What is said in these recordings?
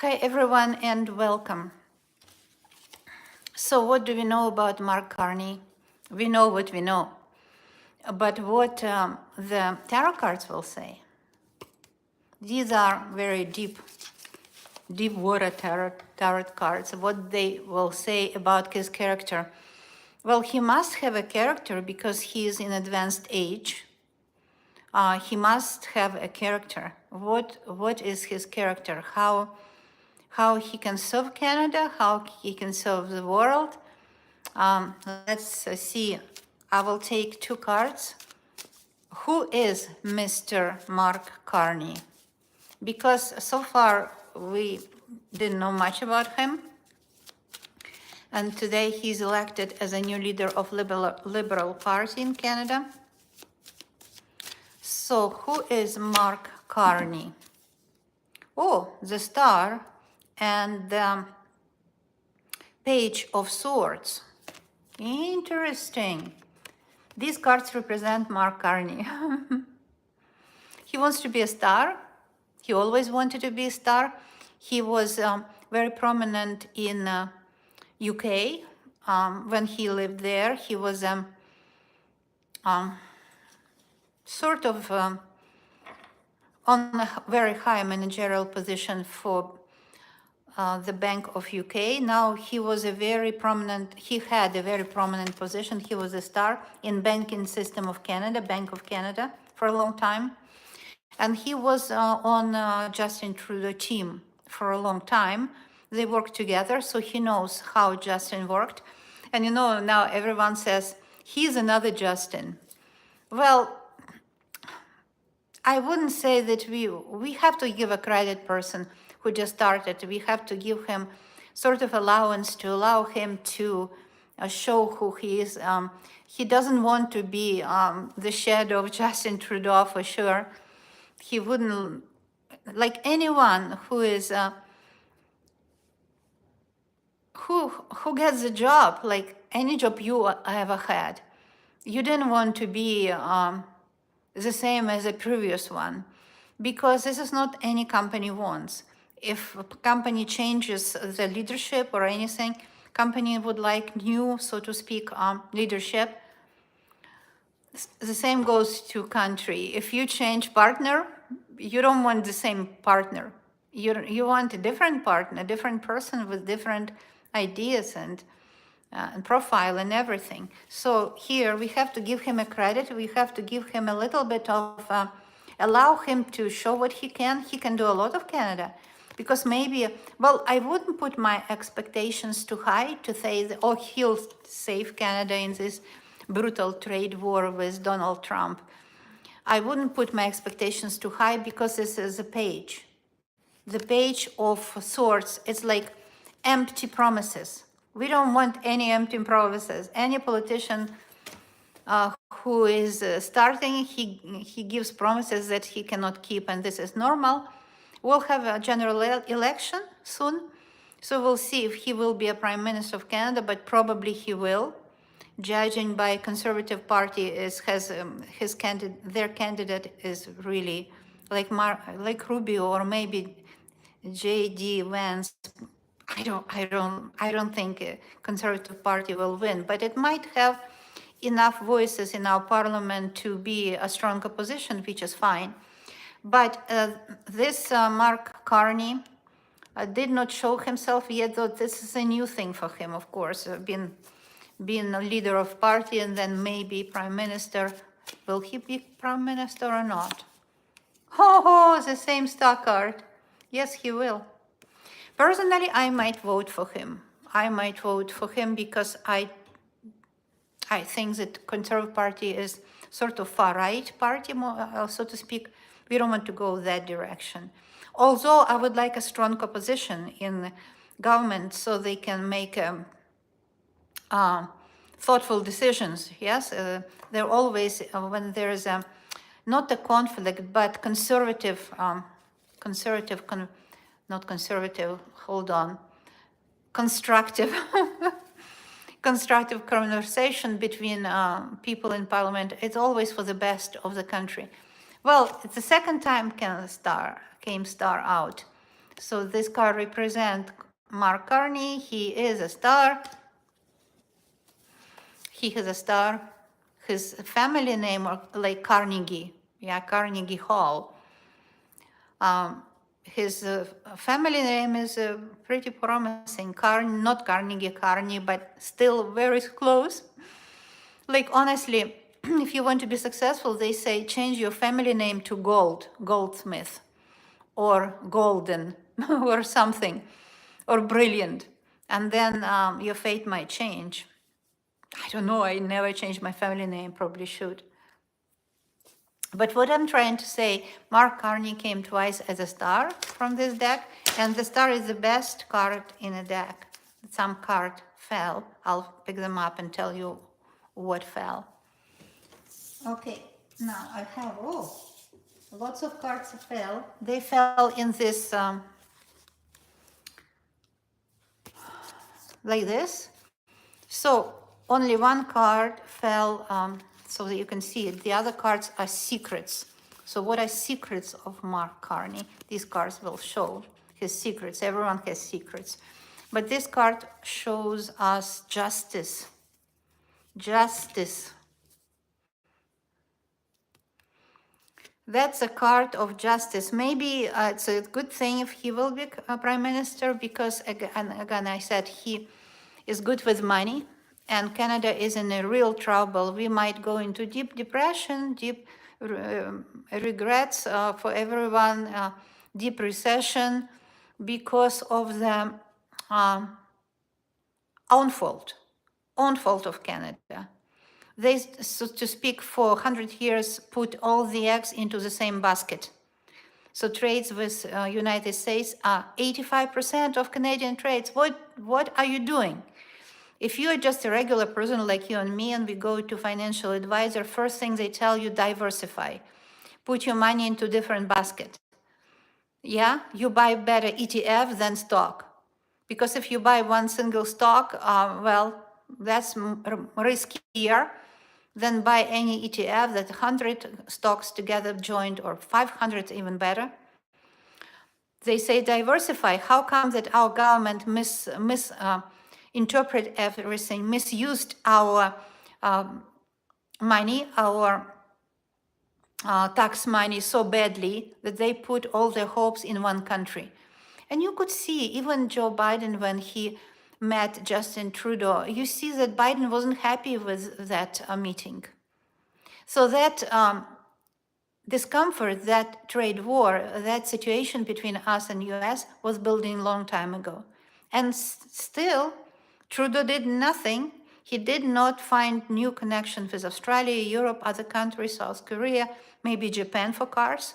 Hi everyone and welcome. So what do we know about Mark Carney? We know what we know, but what the tarot cards will say. These are very deep water tarot cards. What they will say about his character. Well, he must have a character because he is in advanced age. He must have a character. What is his character? How he can serve Canada, how he can serve the world. Let's see. I will take two cards. Who is Mr. Mark Carney? Because so far we didn't know much about him. And today he's elected as a new leader of Liberal Party in Canada. So who is Mark Carney? Oh, the Star and the Page of Swords. Interesting. These cards represent Mark Carney. He wants to be a star. He always wanted to be a star. He was very prominent in UK. When he lived there, he was sort of on a very high managerial position for the Bank of UK. Now he was he had a very prominent position. He was a star in banking system of Canada, Bank of Canada, for a long time. And he was on Justin Trudeau team for a long time. They worked together, so he knows how Justin worked. And you know, now everyone says, he's another Justin. Well, I wouldn't say that we have to give a credit person who just started. We have to give him sort of allowance to allow him to show who he is. He doesn't want to be the shadow of Justin Trudeau for sure. He wouldn't, like anyone who is, who gets a job, like any job you ever had, you didn't want to be the same as the previous one, because this is not any company wants. If a company changes the leadership or anything, company would like new, so to speak, leadership. The same goes to country. If you change partner, you don't want the same partner. You want a different partner, a different person with different ideas and profile and everything. So here we have to give him a credit. We have to give him a little bit of, allow him to show what he can. He can do a lot of Canada. Because maybe, well, I wouldn't put my expectations too high to say, that, oh, he'll save Canada in this brutal trade war with Donald Trump. I wouldn't put my expectations too high because this is a page. The Page of Swords, it's like empty promises. We don't want any empty promises. Any politician who is starting, he gives promises that he cannot keep, and this is normal. We'll have a general election soon, so we'll see if he will be a Prime Minister of Canada, but probably he will. Judging by Conservative Party, their candidate is really like Rubio or maybe J.D. Vance. I don't think Conservative Party will win, but it might have enough voices in our parliament to be a strong opposition, which is fine. But this Mark Carney did not show himself yet, though this is a new thing for him, of course, being a leader of party and then maybe Prime Minister. Will he be Prime Minister or not? Oh, the same star card. Yes, he will. Personally, I might vote for him. I might vote for him because I think that Conservative Party is sort of far-right party, so to speak. We don't want to go that direction. Although I would like a strong opposition in government so they can make thoughtful decisions. Yes, they're always, when there's not a conflict, but constructive constructive conversation between people in parliament. It's always for the best of the country. Well, it's the second time came star out. So this card represents Mark Carney. He is a star. He has a star. His family name are like Carnegie. Yeah, Carnegie Hall. His family name is pretty promising. Not Carnegie, Carney, but still very close. Like, honestly, if you want to be successful, they say change your family name to Gold, Goldsmith, or Golden, or something, or Brilliant. And then your fate might change. I don't know, I never changed my family name, probably should. But what I'm trying to say, Mark Carney came twice as a star from this deck, and the star is the best card in a deck. Some card fell. I'll pick them up and tell you what fell. Okay, now I have, lots of cards fell. They fell in this, like this. So only one card fell, so that you can see it. The other cards are secrets. So what are secrets of Mark Carney? These cards will show his secrets. Everyone has secrets. But this card shows us justice. Justice. That's a card of justice. Maybe it's a good thing if he will be a prime minister, because again I said he is good with money, and Canada is in a real trouble. We might go into deep depression, deep regrets for everyone, deep recession, because of the own fault of Canada. They, so to speak, for 100 years put all the eggs into the same basket. So trades with United States are 85% of Canadian trades. What are you doing? If you are just a regular person like you and me, and we go to financial advisor, first thing they tell you, diversify. Put your money into different basket. Yeah, you buy better ETF than stock. Because if you buy one single stock, well, that's riskier than buy any ETF that 100 stocks together joined, or 500 even better. They say diversify. How come that our government misinterpret everything, misused our money, our tax money so badly that they put all their hopes in one country? And you could see even Joe Biden, when he met Justin Trudeau, you see that Biden wasn't happy with that meeting. So that discomfort, that trade war, that situation between us and US was building a long time ago. And still, Trudeau did nothing. He did not find new connections with Australia, Europe, other countries, South Korea, maybe Japan for cars,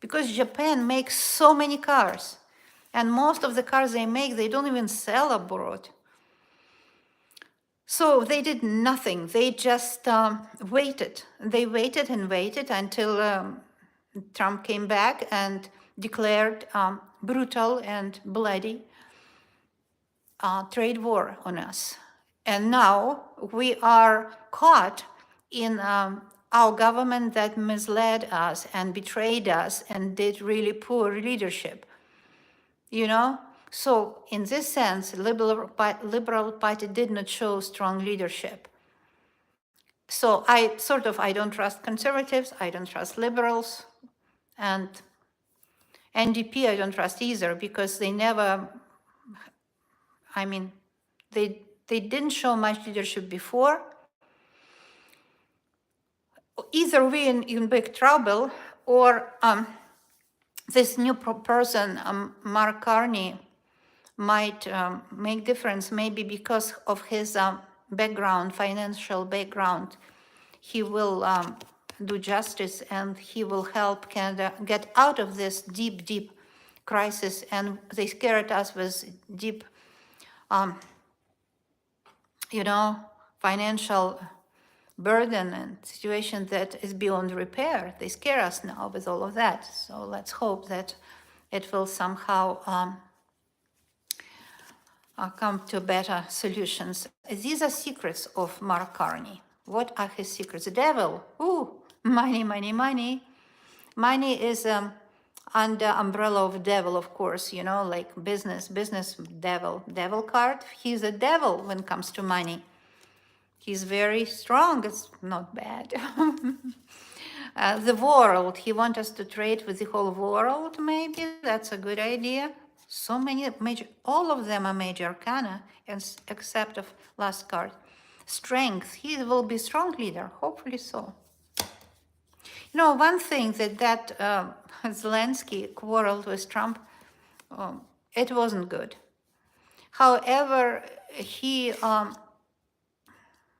because Japan makes so many cars. And most of the cars they make, they don't even sell abroad. So they did nothing. They just waited. They waited and waited until Trump came back and declared brutal and bloody trade war on us. And now we are caught in our government that misled us and betrayed us and did really poor leadership. You know, so in this sense, Liberal Party did not show strong leadership. So I don't trust conservatives, I don't trust liberals, and NDP I don't trust either, because they never, I mean, they didn't show much leadership before. Either we're in big trouble, or this new person, Mark Carney, might make difference, maybe because of his background, financial background. He will do justice, and he will help Canada get out of this deep, deep crisis. And they scared us with deep, you know, financial burden and situation that is beyond repair. They scare us now with all of that. So let's hope that it will somehow come to better solutions. These are secrets of Mark Carney. What are his secrets? The devil, money, money, money. Money is under umbrella of devil, of course, you know, like business devil card. He's a devil when it comes to money. He's very strong, it's not bad. The world, he wants us to trade with the whole world, maybe, that's a good idea. So many major, all of them are major arcana, except of last card. Strength, he will be strong leader, hopefully so. You know, one thing that Zelensky quarreled with Trump, it wasn't good. However, he,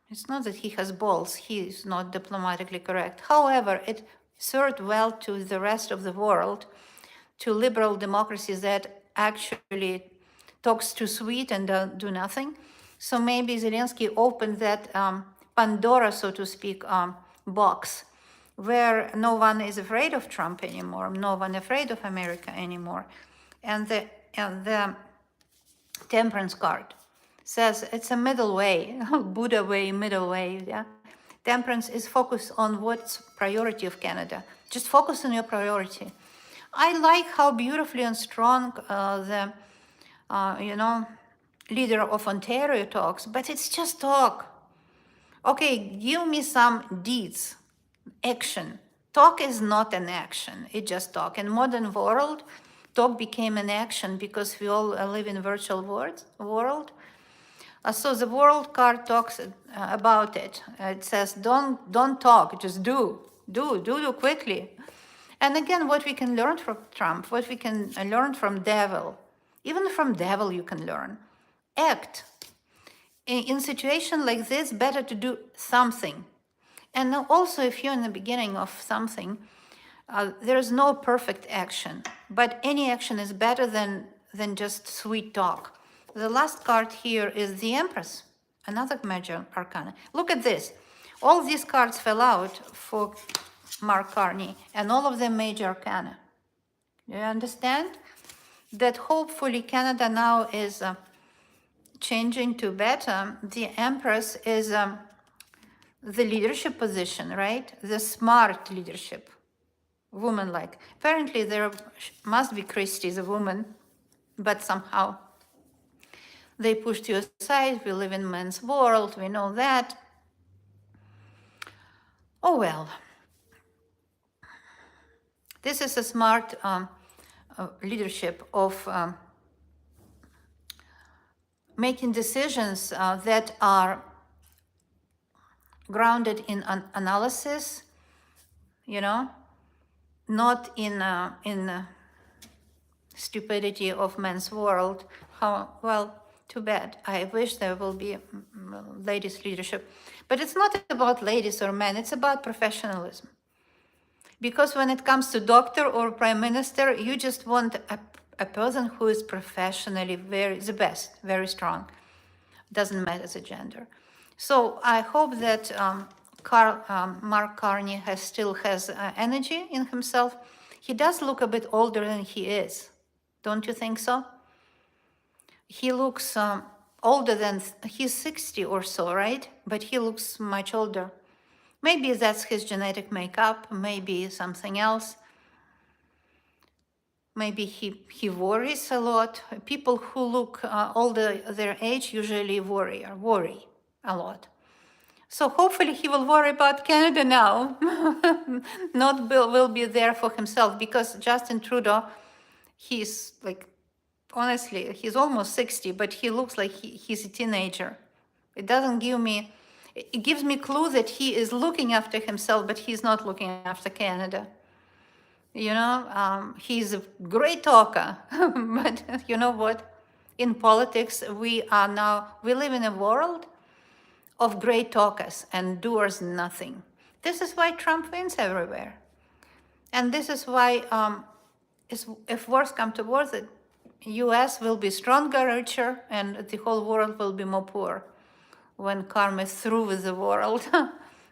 it's not that he has balls, he is not diplomatically correct. However, it served well to the rest of the world, to liberal democracies that actually talks too sweet and do nothing. So maybe Zelensky opened that Pandora, so to speak, box, where no one is afraid of Trump anymore, no one afraid of America anymore. And the temperance card says it's a middle way, Buddha way, middle way, yeah? Temperance is focused on what's priority of Canada. Just focus on your priority. I like how beautifully and strong the, you know, leader of Ontario talks, but it's just talk. Okay, give me some deeds, action. Talk is not an action, it's just talk. In modern world, talk became an action because we all live in virtual world. So the world card talks about it. It says, don't talk, just do quickly. And again, what we can learn from Trump, what we can learn from devil, even from devil you can learn. Act. In situation like this, better to do something. And also, if you're in the beginning of something, there is no perfect action, but any action is better than just sweet talk. The last card here is the Empress, another major arcana. Look at this. All these cards fell out for Mark Carney, and all of them major arcana. You understand? That hopefully Canada now is changing to better. The Empress is the leadership position, right? The smart leadership, woman-like. Apparently there must be Christie, the woman, but somehow they pushed you aside. We live in men's world, we know that. Oh well. This is a smart leadership of making decisions that are grounded in analysis, you know, not in stupidity of men's world. How, well, too bad. I wish there will be ladies' leadership. But it's not about ladies or men, it's about professionalism. Because when it comes to doctor or prime minister, you just want a person who is professionally the best, very strong. Doesn't matter the gender. So I hope that Mark Carney still has energy in himself. He does look a bit older than he is. Don't you think so? He looks older than, he's 60 or so, right? But he looks much older. Maybe that's his genetic makeup, maybe something else. Maybe he worries a lot. People who look older their age usually worry a lot. So hopefully he will worry about Canada now. Not will be there for himself, because Justin Trudeau, he's like, honestly, he's almost 60, but he looks like he's a teenager. It doesn't give me, it gives me clue that he is looking after himself, but he's not looking after Canada. You know, he's a great talker, but you know what? In politics, we live in a world of great talkers and doers nothing. This is why Trump wins everywhere. And this is why, if worse come to worse, the US will be stronger, richer, and the whole world will be more poor when karma is through with the world.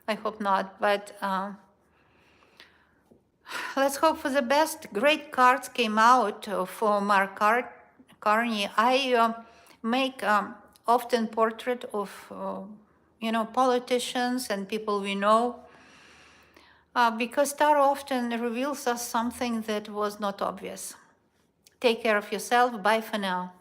I hope not, but let's hope for the best. Great cards came out for Mark Carney. I make often portrait of, you know, politicians and people we know. because Taро often reveals us something that was not obvious. Take care of yourself. Bye for now.